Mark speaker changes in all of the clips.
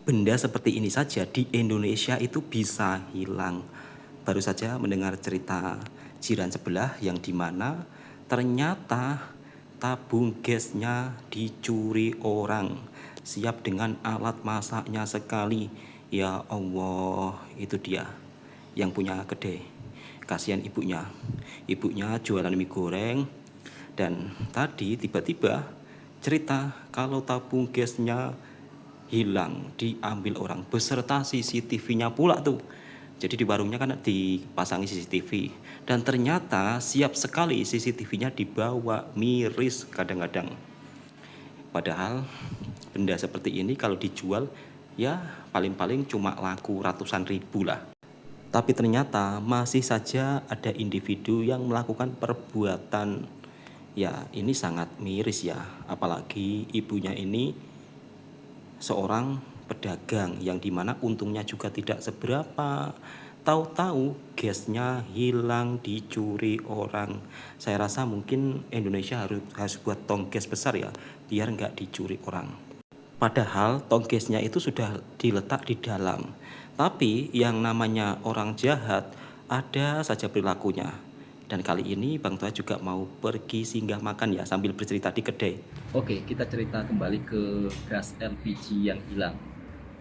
Speaker 1: Benda seperti ini saja di Indonesia itu bisa hilang. Baru saja mendengar cerita jiran sebelah yang dimana ternyata tabung gasnya dicuri orang. Siap dengan alat masaknya sekali. Ya Allah, itu dia yang punya kedai. Kasihan ibunya. Ibunya jualan mie goreng. Dan tadi tiba-tiba cerita kalau tabung gasnya hilang, diambil orang beserta CCTV-nya pula tuh. Jadi di warungnya kan dipasangi CCTV dan ternyata siap sekali CCTV-nya dibawa, miris kadang-kadang. Padahal benda seperti ini kalau dijual ya paling-paling cuma laku ratusan ribu lah. Tapi ternyata masih saja ada individu yang melakukan perbuatan, ya ini sangat miris ya. Apalagi ibunya ini seorang pedagang yang dimana untungnya juga tidak seberapa. Tahu-tahu gasnya hilang, dicuri orang. Saya rasa mungkin Indonesia harus buat tong gas besar ya, biar nggak dicuri orang. Padahal tong gasnya itu sudah diletak di dalam. Tapi yang namanya orang jahat ada saja perilakunya. Dan kali ini Bang Toha juga mau pergi singgah makan ya sambil bercerita di kedai. Oke, kita cerita kembali ke gas LPG yang hilang.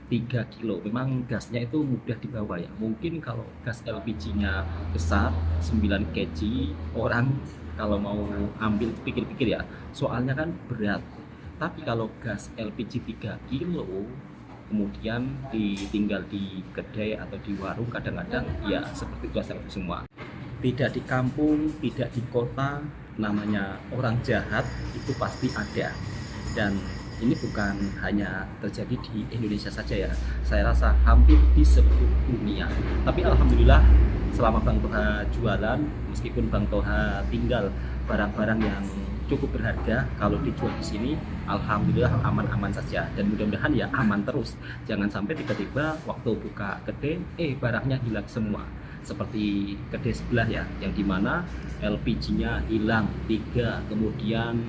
Speaker 1: 3 kilo, memang gasnya itu mudah dibawa ya. Mungkin kalau gas LPG-nya besar, 9 kg, orang kalau mau ambil pikir-pikir ya, soalnya kan berat. Tapi kalau gas LPG 3 kilo, kemudian ditinggal di kedai atau di warung, kadang-kadang ya seperti itu asal semua. Tidak di kampung, tidak di kota, namanya orang jahat itu pasti ada. Dan ini bukan hanya terjadi di Indonesia saja ya, saya rasa hampir di seluruh dunia. Tapi alhamdulillah selama Bang Toha jualan, meskipun Bang Toha tinggal barang-barang yang cukup berharga, kalau dijual di sini alhamdulillah aman-aman saja, dan mudah-mudahan ya aman terus. Jangan sampai tiba-tiba waktu buka kedai barangnya hilang semua, seperti kedai sebelah ya, yang dimana LPG-nya hilang 3, kemudian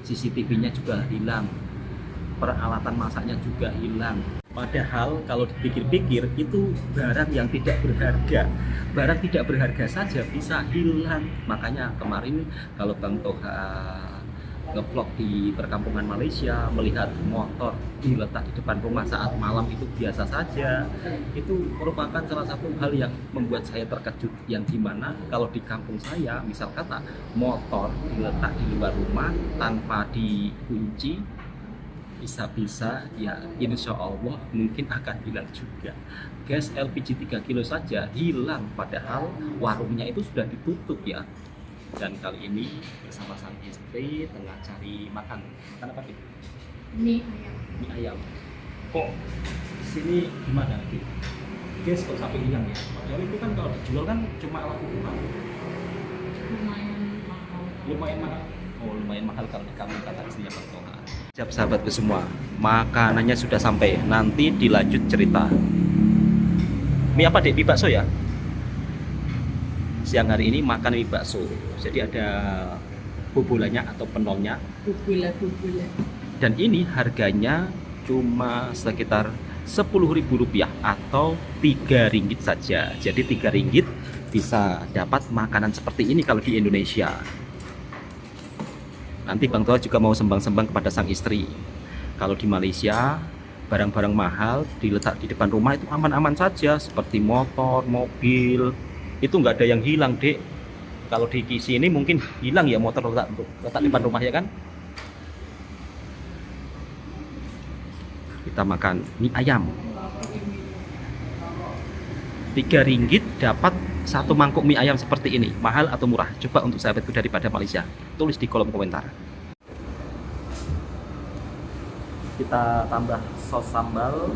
Speaker 1: CCTV-nya juga hilang, peralatan masaknya juga hilang. Padahal kalau dipikir-pikir itu barang yang tidak berharga. Barang tidak berharga saja bisa hilang. Makanya kemarin kalau Bang Toha ngevlog di perkampungan Malaysia, melihat motor diletak di depan rumah saat malam itu biasa saja. Itu merupakan salah satu hal yang membuat saya terkejut, yang dimana kalau di kampung saya, misal kata motor diletak di luar rumah tanpa dikunci, bisa-bisa ya insya Allah mungkin akan hilang juga. Gas LPG 3 kilo saja hilang, padahal warungnya itu sudah ditutup ya. Dan kali ini bersama sang istri tengah cari makan. Makan apa sih?
Speaker 2: Mie ayam.
Speaker 1: Mie ayam. Kok sini gimana Ki? Gas kok sampai hilang ya? Padahal itu kan kalau dijual kan cuma laku berapa?
Speaker 2: Lumayan mahal.
Speaker 1: Lumayan mahal. Oh, lumayan mahal kalau di kampung kata istrinya Bang Toha. Siap sahabatku semua, makanannya sudah sampai, nanti dilanjut cerita. Mie apa dek? Mie bakso ya? Siang hari ini makan mie bakso. Jadi ada bubulannya atau penolnya.
Speaker 2: Bubula.
Speaker 1: Dan ini harganya cuma sekitar Rp10.000 atau Rp3 saja. Jadi Rp3 bisa dapat makanan seperti ini kalau di Indonesia. Nanti Bang Toha juga mau sembang-sembang kepada sang istri. Kalau di Malaysia, barang-barang mahal diletak di depan rumah itu aman-aman saja. Seperti motor, mobil, itu nggak ada yang hilang dek. Kalau di sini mungkin hilang ya motor letak di depan rumah ya kan. Kita makan mie ayam. Rp3 dapat satu mangkuk mie ayam seperti ini. Mahal atau murah? Coba untuk sahabatku daripada Malaysia, tulis di kolom komentar. Kita tambah sos sambal,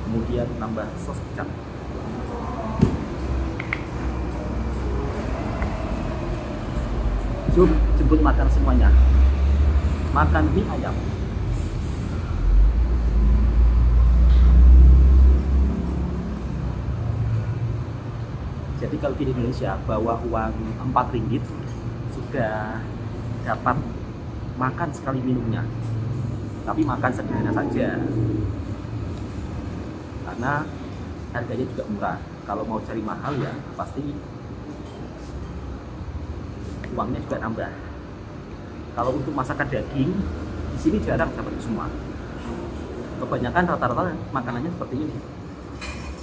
Speaker 1: kemudian tambah sos kecap. Jemput makan semuanya. Makan mie ayam. Jadi kalau di Indonesia bawa uang Rp4 sudah dapat makan sekali minumnya. Tapi makan sederhana saja. karena harganya juga murah. Kalau mau cari mahal ya pasti uangnya juga nambah. Kalau untuk masakan daging di sini jarang dapat semua. Kebanyakan rata-rata makanannya seperti ini,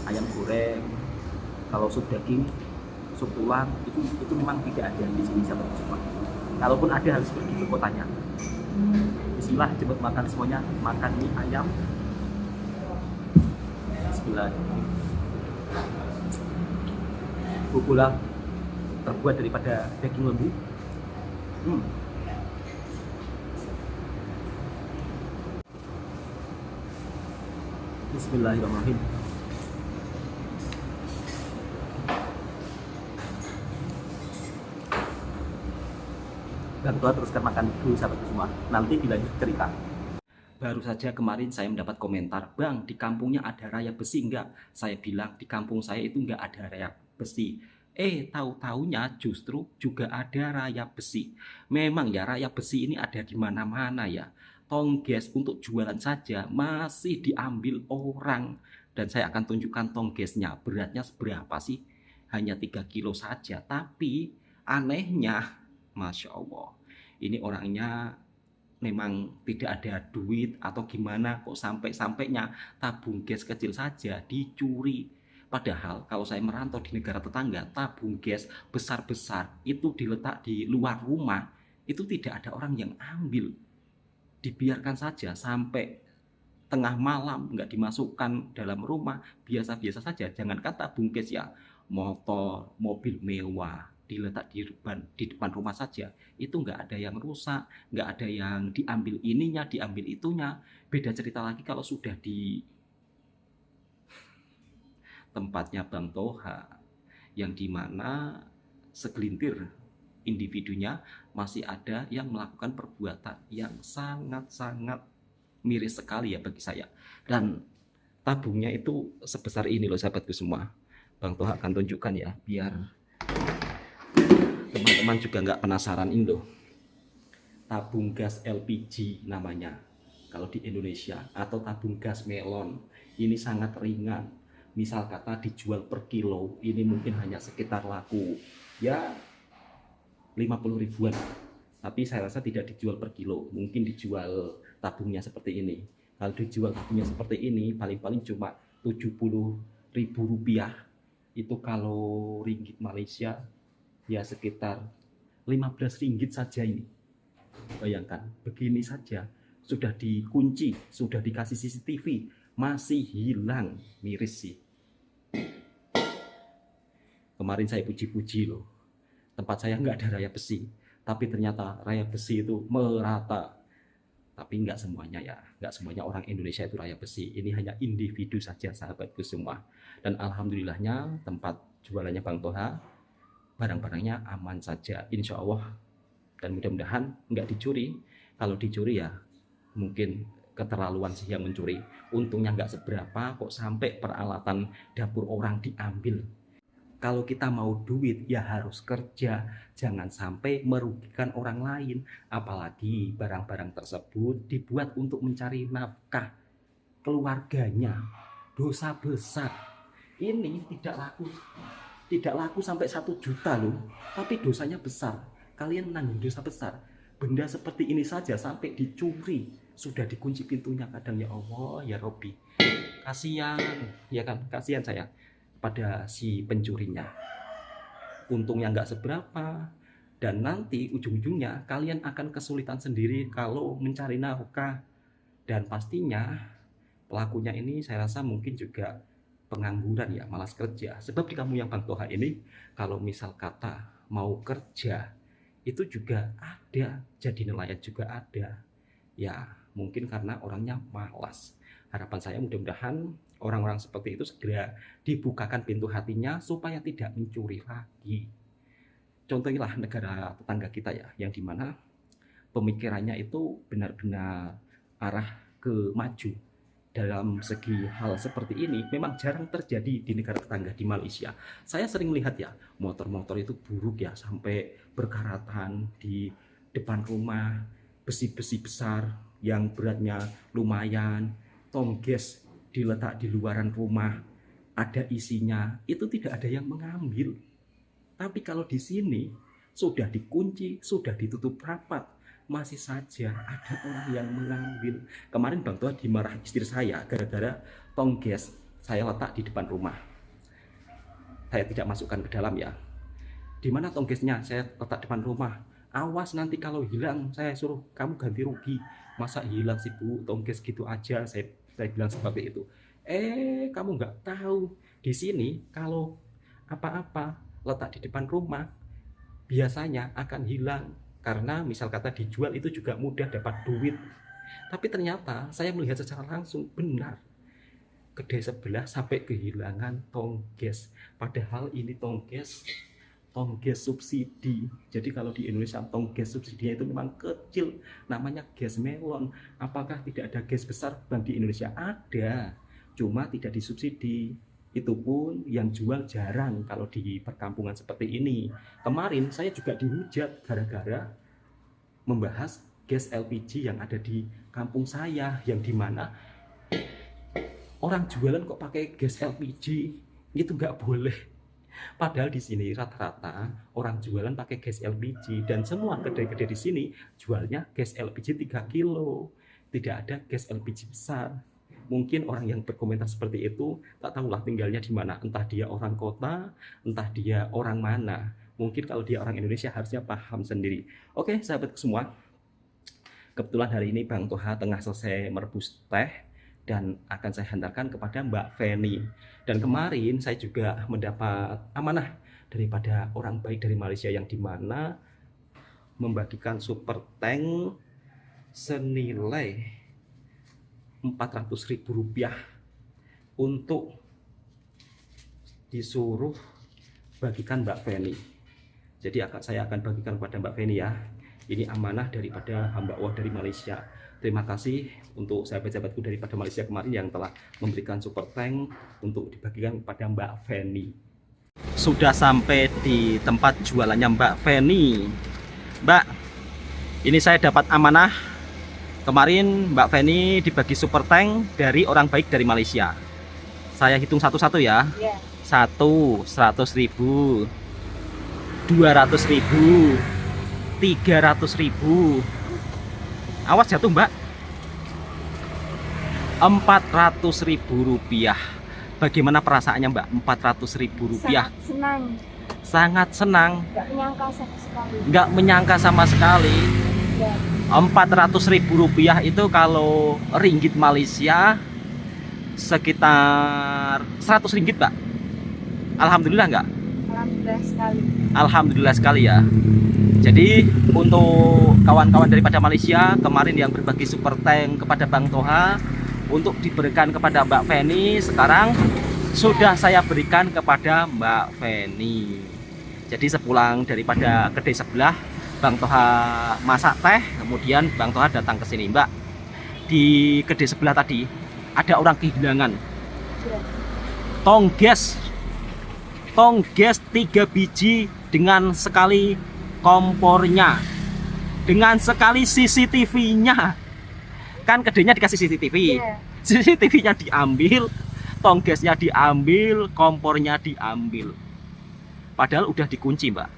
Speaker 1: ayam goreng. Kalau sup daging, sup tulang itu memang tidak ada di sini dapat semua. Kalaupun ada harus pergi ke kotanya. Bismillah, cepet makan semuanya. Makan mie ayam. Bismillah. Bubula terbuat daripada daging lembu. Bismillahirrahmanirrahim. Dan Tuhan teruskan makan dulu sahabatku semua. Nanti dilanjut cerita. Baru saja kemarin saya mendapat komentar, "Bang, di kampungnya ada raya besi enggak?" Saya bilang di kampung saya itu enggak ada raya besi. Tahu-taunya justru juga ada raya besi. Memang ya raya besi ini ada di mana-mana ya. Tongges untuk jualan saja masih diambil orang. Dan saya akan tunjukkan tonggesnya. Beratnya seberapa sih? Hanya 3 kilo saja. Tapi anehnya, Masya Allah, ini orangnya memang tidak ada duit atau gimana kok sampai-sampainya tabung gas kecil saja dicuri. Padahal kalau saya merantau di negara tetangga, tabung gas besar-besar itu diletak di luar rumah, itu tidak ada orang yang ambil. Dibiarkan saja sampai tengah malam, nggak dimasukkan dalam rumah, biasa-biasa saja. Jangankan tabung gas ya, motor, mobil mewah diletak di depan rumah saja, itu nggak ada yang rusak, nggak ada yang diambil ininya, diambil itunya. Beda cerita lagi kalau sudah di tempatnya Bang Toha, yang dimana segelintir individunya masih ada yang melakukan perbuatan yang sangat-sangat miris sekali ya bagi saya. Dan tabungnya itu sebesar ini loh sahabatku semua. Bang Toha akan tunjukkan ya, biar teman-teman juga nggak penasaran. Indo tabung gas LPG namanya kalau di Indonesia, atau tabung gas melon. Ini sangat ringan, misal kata dijual per kilo, ini mungkin hanya sekitar laku ya 50 ribuan, tapi saya rasa tidak dijual per kilo, mungkin dijual tabungnya seperti ini. Kalau dijual tabungnya seperti ini paling-paling cuma 70 ribu rupiah, itu kalau ringgit Malaysia ya sekitar 15 ringgit saja ini. Bayangkan, begini saja sudah dikunci, sudah dikasih CCTV, masih hilang. Miris sih. Kemarin saya puji-puji loh, tempat saya nggak ada raya besi, tapi ternyata raya besi itu merata. Tapi nggak semuanya ya, nggak semuanya orang Indonesia itu raya besi. Ini hanya individu saja sahabatku semua. Dan alhamdulillahnya tempat jualannya Bang Toha, barang-barangnya aman saja, insya Allah. Dan mudah-mudahan nggak dicuri. Kalau dicuri ya mungkin keterlaluan sih yang mencuri. Untungnya nggak seberapa kok sampai peralatan dapur orang diambil. Kalau kita mau duit ya harus kerja, jangan sampai merugikan orang lain. Apalagi barang-barang tersebut dibuat untuk mencari nafkah keluarganya. Dosa besar. Ini tidak laku sampai 1 juta loh, tapi dosanya besar. Kalian menanggung dosa besar. Benda seperti ini saja sampai dicuri, sudah dikunci pintunya kadang. Ya Allah, ya Robbi, kasihan ya kan, kasihan saya pada si pencurinya. Untungnya nggak seberapa, dan nanti ujung-ujungnya kalian akan kesulitan sendiri kalau mencari nafkah. Dan pastinya pelakunya ini saya rasa mungkin juga pengangguran ya, malas kerja. Sebab di kamu yang Bang Toha ini, kalau misal kata mau kerja itu juga ada, jadi nelayan juga ada ya, mungkin karena orangnya malas. Harapan saya mudah-mudahan orang-orang seperti itu segera dibukakan pintu hatinya supaya tidak mencuri lagi. Contohnya negara tetangga kita ya, yang dimana pemikirannya itu benar-benar arah ke maju. Dalam segi hal seperti ini memang jarang terjadi di negara tetangga di Malaysia. Saya sering lihat ya, motor-motor itu buruk ya, sampai berkaratan di depan rumah, besi-besi besar yang beratnya lumayan, tongges diletak di luaran rumah, ada isinya, itu tidak ada yang mengambil. Tapi kalau di sini sudah dikunci, sudah ditutup rapat, masih saja ada orang yang mengambil. Kemarin Bang Toha dimarah istri saya gara-gara tong gas saya letak di depan rumah. Saya tidak masukkan ke dalam ya. Di mana tong gasnya? Saya letak depan rumah. Awas nanti kalau hilang, saya suruh kamu ganti rugi. Masa hilang sih Bu, tong gas gitu aja. Saya bilang seperti itu. Kamu nggak tahu di sini kalau apa-apa letak di depan rumah biasanya akan hilang, karena misal kata dijual itu juga mudah dapat duit. Tapi ternyata saya melihat secara langsung benar kedai sebelah sampai kehilangan tong gas, padahal ini tong gas subsidi. Jadi kalau di Indonesia tong gas subsidinya itu memang kecil, namanya gas melon. Apakah tidak ada gas besar Bang di Indonesia? Ada, cuma tidak disubsidi. Itu pun yang jual jarang kalau di perkampungan seperti ini. Kemarin saya juga dihujat gara-gara membahas gas LPG yang ada di kampung saya, yang dimana orang jualan kok pakai gas LPG, itu nggak boleh. Padahal di sini rata-rata orang jualan pakai gas LPG, dan semua kedai-kedai di sini jualnya gas LPG 3 kilo. Tidak ada gas LPG besar. Mungkin orang yang berkomentar seperti itu tak tahulah tinggalnya di mana, entah dia orang kota, entah dia orang mana. Mungkin kalau dia orang Indonesia harusnya paham sendiri. Oke, sahabat semua. Kebetulan hari ini Bang Toha tengah selesai merebus teh dan akan saya hantarkan kepada Mbak Feni. Dan kemarin saya juga mendapat amanah daripada orang baik dari Malaysia, yang dimana membagikan super tank senilai Rp400.000 untuk disuruh bagikan Mbak Feni. Jadi saya akan bagikan kepada Mbak Feni ya. Ini amanah daripada hamba Allah dari Malaysia. Terima kasih untuk sahabat-sahabatku daripada Malaysia kemarin yang telah memberikan super tank untuk dibagikan kepada Mbak Feni. Sudah sampai di tempat jualannya Mbak Feni. Mbak, ini saya dapat amanah. Kemarin Mbak Feni dibagi super tank dari orang baik dari Malaysia. Saya hitung satu-satu ya.
Speaker 2: Iya.
Speaker 1: 1, 100.000, 200.000, 300.000. Awas jatuh Mbak. Rp400.000. Bagaimana perasaannya Mbak? Rp400.000.
Speaker 2: Sangat senang.
Speaker 1: Sangat senang.
Speaker 2: Gak menyangka sama sekali.
Speaker 1: Nggak menyangka sama sekali.
Speaker 2: Ya.
Speaker 1: Rp400.000 itu kalau ringgit Malaysia sekitar Rp100 Mbak. Alhamdulillah nggak?
Speaker 2: Alhamdulillah sekali.
Speaker 1: Alhamdulillah sekali ya. Jadi untuk kawan-kawan daripada Malaysia kemarin yang berbagi super tank kepada Bang Toha untuk diberikan kepada Mbak Feni, sekarang sudah saya berikan kepada Mbak Feni. Jadi sepulang daripada kedai sebelah, Bang Toha masak teh, kemudian Bang Toha datang ke sini. Mbak, di kedai sebelah tadi ada orang kehilangan
Speaker 2: Ya.
Speaker 1: tong gas 3 biji dengan sekali kompornya, dengan sekali CCTV-nya. Kan kedainya dikasih CCTV.
Speaker 2: Iya.
Speaker 1: CCTV-nya diambil, tong gasnya diambil, kompornya diambil. Padahal udah dikunci, Mbak.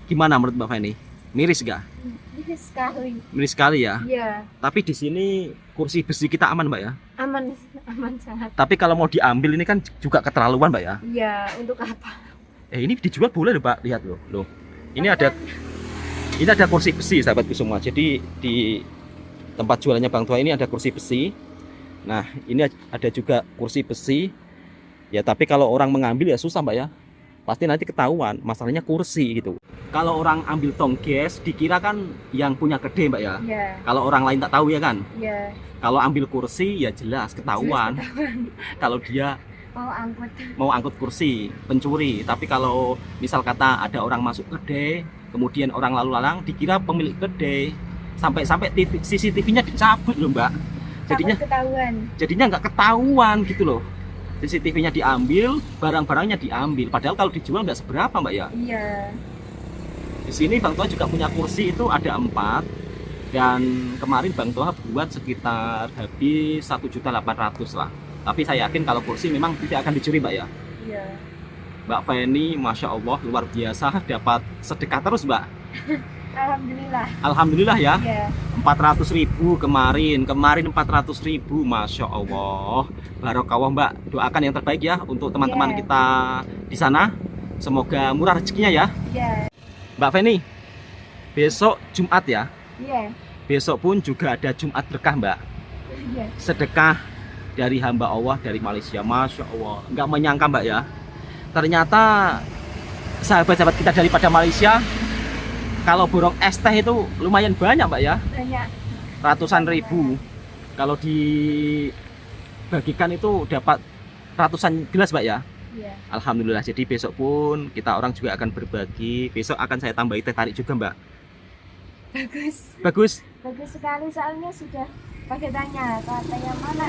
Speaker 1: Gimana menurut Mbak Feni? Miris gak?
Speaker 2: Ini sekali.
Speaker 1: Miris sekali ya.
Speaker 2: Iya.
Speaker 1: Tapi di sini kursi besi kita aman, Mbak ya.
Speaker 2: Aman, aman sangat.
Speaker 1: Tapi kalau mau diambil ini kan juga keterlaluan, Mbak ya.
Speaker 2: Iya, untuk apa?
Speaker 1: Ini dijual boleh loh, Mbak. Lihat loh. Loh. Ini ada kursi besi, sahabatku semua. Jadi di tempat jualannya Bang Toha ini ada kursi besi. Nah, ini ada juga kursi besi. Ya, tapi kalau orang mengambil ya susah, Mbak ya. Pasti nanti ketahuan, masalahnya kursi gitu. Kalau orang ambil tong gas dikira kan yang punya gede, Mbak ya.
Speaker 2: Iya.
Speaker 1: Kalau orang lain tak tahu ya kan.
Speaker 2: Iya.
Speaker 1: Kalau ambil kursi ya jelas ketahuan. Kalau dia mau angkut kursi, pencuri. Tapi kalau misal kata ada orang masuk kedai, kemudian orang lalu lalang dikira pemilik kedai, sampai CCTV-nya dicabut loh, Mbak. Jadinya nggak ketahuan gitu loh. CCTV-nya diambil, barang-barangnya diambil. Padahal kalau dijual nggak seberapa, Mbak ya.
Speaker 2: Iya.
Speaker 1: Di sini Bang Toha juga punya kursi, itu ada 4, Dan kemarin Bang Toha buat sekitar habis 1.800.000 lah. Tapi saya yakin kalau kursi memang tidak akan dicuri Mbak ya.
Speaker 2: Iya.
Speaker 1: Mbak Feni, Masya Allah, luar biasa, dapat sedekah terus Mbak.
Speaker 2: Alhamdulillah.
Speaker 1: Alhamdulillah ya.
Speaker 2: Iya.
Speaker 1: 400.000 kemarin 400.000, Masya Allah. Barokah Mbak, doakan yang terbaik ya untuk teman-teman
Speaker 2: Iya.
Speaker 1: kita di sana. Semoga murah rezekinya ya.
Speaker 2: Iya.
Speaker 1: Mbak Feni, besok Jumat ya.
Speaker 2: Iya.
Speaker 1: Besok pun juga ada Jumat berkah Mbak.
Speaker 2: Iya.
Speaker 1: Sedekah dari hamba Allah dari Malaysia, Masya Allah. Nggak menyangka Mbak ya, ternyata sahabat-sahabat kita daripada Malaysia kalau borong es teh itu lumayan banyak Mbak ya,
Speaker 2: Banyak.
Speaker 1: ratusan ribu. Kalau dibagikan itu dapat ratusan gelas Mbak ya.
Speaker 2: Iya.
Speaker 1: Alhamdulillah. Jadi besok pun kita orang juga akan berbagi. Besok akan saya tambahi teh tarik juga Mbak.
Speaker 2: Bagus.
Speaker 1: Bagus.
Speaker 2: Bagus sekali, soalnya sudah pakai tanya katanya mana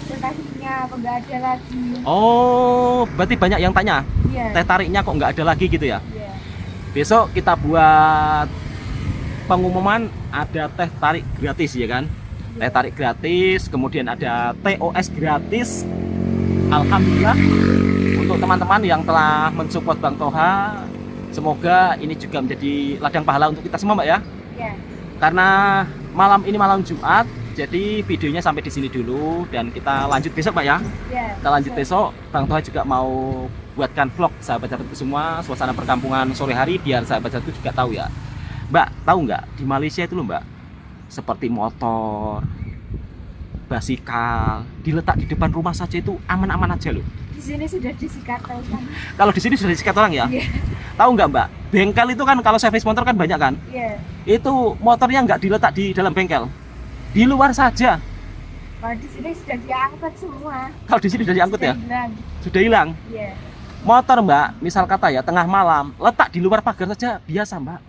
Speaker 2: tetahinya apa nggak ada lagi.
Speaker 1: Oh, berarti banyak yang tanya
Speaker 2: Iya.
Speaker 1: teh tariknya kok nggak ada lagi gitu ya.
Speaker 2: Iya.
Speaker 1: Besok kita buat pengumuman ada teh tarik gratis ya kan. Teh tarik gratis, kemudian ada TOS gratis. Alhamdulillah untuk teman-teman yang telah mensupport Bang Toha. Semoga ini juga menjadi ladang pahala untuk kita semua Mbak ya.
Speaker 2: Iya.
Speaker 1: Karena malam ini malam Jumat, jadi videonya sampai di sini dulu dan kita lanjut besok Mbak ya.
Speaker 2: Iya.
Speaker 1: Kita lanjut besok. Bang Toha juga mau buatkan vlog sahabat-sahabatku semua, suasana perkampungan sore hari biar sahabat-sahabatku juga tahu ya. Mbak, tahu nggak di Malaysia itu loh Mbak, seperti motor, basikal diletak di depan rumah saja itu aman-aman aja loh.
Speaker 2: Di sini sudah disikat tahu kan.
Speaker 1: Kalau di sini sudah disikat orang ya.
Speaker 2: Iya.
Speaker 1: Tahu nggak Mbak, bengkel itu kan kalau servis motor kan banyak kan.
Speaker 2: Iya.
Speaker 1: Itu motornya nggak diletak di dalam bengkel, di luar saja.
Speaker 2: Kalau di sini sudah diangkat semua.
Speaker 1: Kalau di sini sudah diangkut ya,
Speaker 2: Sudah hilang.
Speaker 1: sudah hilang.
Speaker 2: Iya.
Speaker 1: Motor Mbak, misal kata ya tengah malam, letak di luar pagar saja biasa Mbak.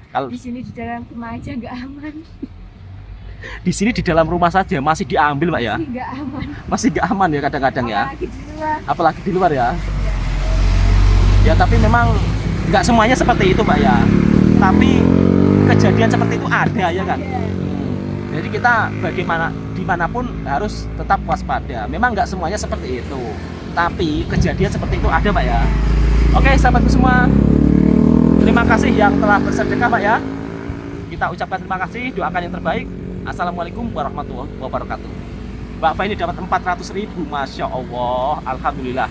Speaker 1: Kalau
Speaker 2: Di sini di dalam rumah aja nggak aman.
Speaker 1: di sini di dalam rumah saja masih diambil Mbak ya,
Speaker 2: Masih nggak aman.
Speaker 1: masih nggak aman ya kadang-kadang ya,
Speaker 2: Apalagi di luar.
Speaker 1: apalagi di luar ya. Ya tapi memang nggak semuanya seperti itu Mbak ya. Tapi kejadian seperti itu ada ya kan.
Speaker 2: Iya.
Speaker 1: Jadi kita bagaimana dimanapun harus tetap waspada. Memang nggak semuanya seperti itu, tapi kejadian seperti itu ada Mbak ya. Oke sahabatku semua, terima kasih yang telah bersedekah Mbak ya. Kita ucapkan terima kasih, doakan yang terbaik. Assalamualaikum warahmatullahi wabarakatuh. Mbak Feni dapat 400.000, Masya Allah, Alhamdulillah.